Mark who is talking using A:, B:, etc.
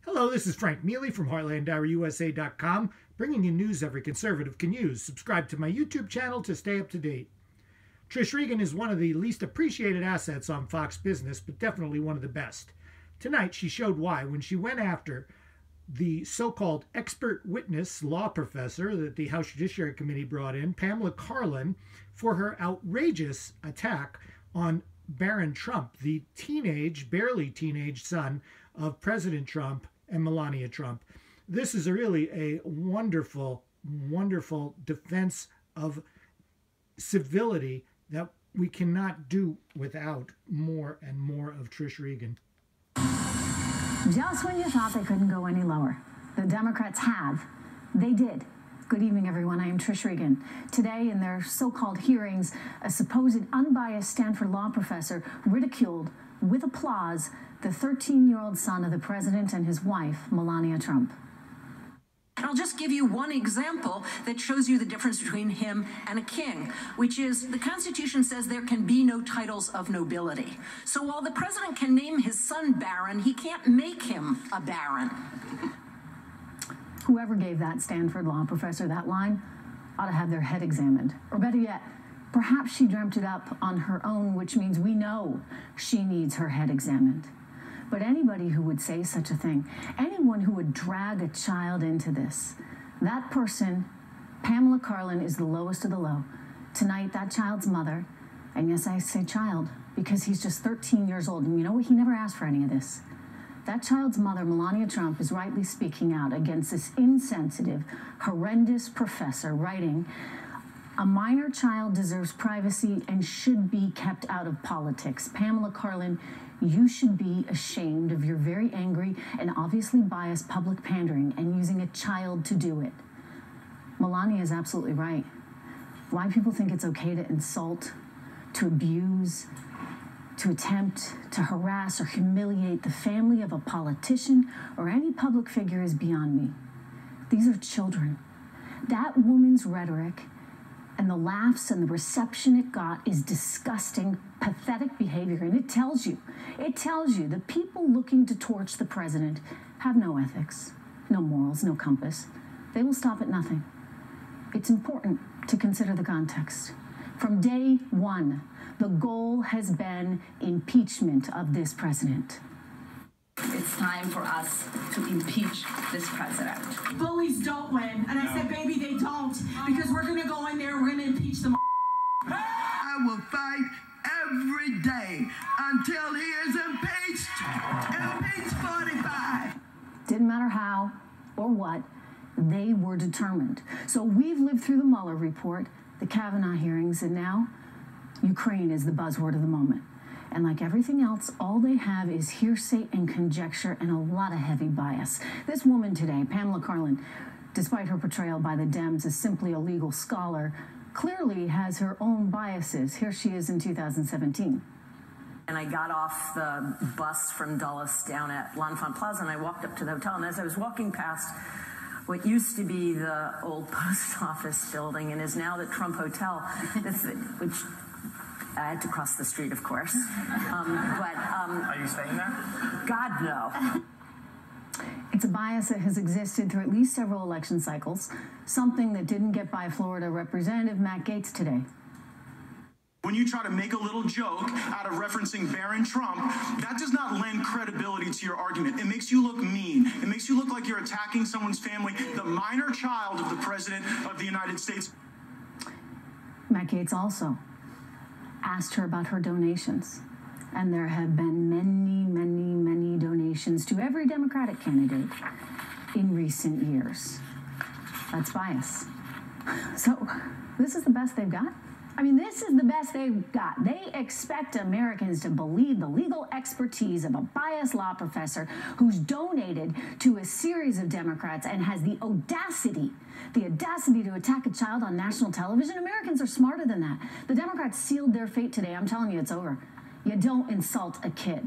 A: Hello, this is Frank Neely from HeartlandDiaryUSA.com, bringing you news every conservative can use. Subscribe to my YouTube channel to stay up to date. Trish Regan is one of the least appreciated assets on Fox Business, but definitely one of the best. Tonight, she showed why when she went after the so-called expert witness law professor that the House Judiciary Committee brought in, Pamela Karlan, for her outrageous attack on Barron Trump, the barely teenage son of President Trump and Melania Trump. This is really a wonderful, wonderful defense of civility that we cannot do without more and more of Trish Regan.
B: Just when you thought they couldn't go any lower, the Democrats have. They did. Good evening, everyone. I am Trish Regan. Today, in their so-called hearings, a supposed unbiased Stanford law professor ridiculed, with applause, the 13-year-old son of the president and his wife, Melania Trump.
C: And I'll just give you one example that shows you the difference between him and a king, which is the Constitution says there can be no titles of nobility. So while the president can name his son Barron, he can't make him a baron.
B: Whoever gave that Stanford law professor that line ought to have their head examined. Or better yet, perhaps she dreamt it up on her own, which means we know she needs her head examined. But anybody who would say such a thing, anyone who would drag a child into this, that person, Pamela Karlan, is the lowest of the low. Tonight, that child's mother, and yes, I say child, because he's just 13 years old, and you know what? He never asked for any of this. That child's mother, Melania Trump, is rightly speaking out against this insensitive, horrendous professor, writing, "A minor child deserves privacy and should be kept out of politics. Pamela Karlan, you should be ashamed of your very angry and obviously biased public pandering and using a child to do it." Melania is absolutely right. Why people think it's okay to insult, to abuse, to attempt to harass or humiliate the family of a politician or any public figure is beyond me. These are children. That woman's rhetoric and the laughs and the reception it got is disgusting, pathetic behavior. And it tells you the people looking to torch the president have no ethics, no morals, no compass. They will stop at nothing. It's important to consider the context. From day one, the goal has been impeachment of this president.
D: It's time for us to impeach this president.
E: Bullies don't win. And I said, baby, they don't. Because we're going to go in there and we're going to impeach them.
F: I will fight every day until he is impeached. Impeach 45.
B: Didn't matter how or what, they were determined. So we've lived through the Mueller report, the Kavanaugh hearings, and now Ukraine is the buzzword of the moment. And like everything else, all they have is hearsay and conjecture and a lot of heavy bias. This woman today, Pamela Karlan, despite her portrayal by the Dems as simply a legal scholar, clearly has her own biases. Here she is in 2017.
C: And I got off the bus from Dulles down at L'Enfant Plaza, and I walked up to the hotel. And as I was walking past what used to be the old post office building and is now the Trump Hotel, which I had to cross the street, of course.
G: Are you staying there?
C: God, no.
B: It's a bias that has existed through at least several election cycles, something that didn't get by Florida Representative Matt Gaetz today.
G: When you try to make a little joke out of referencing Barron Trump, that does not lend credibility to your argument. It makes you look mean. It makes you look like you're attacking someone's family, the minor child of the President of the United States.
B: Matt Gaetz also asked her about her donations. And there have been many, many, many donations to every Democratic candidate in recent years. That's bias. So this is the best they've got? I mean, this is the best they've got. They expect Americans to believe the legal expertise of a biased law professor who's donated to a series of Democrats and has the audacity to attack a child on national television. Americans are smarter than that. The Democrats sealed their fate today. I'm telling you, it's over. You don't insult a kid.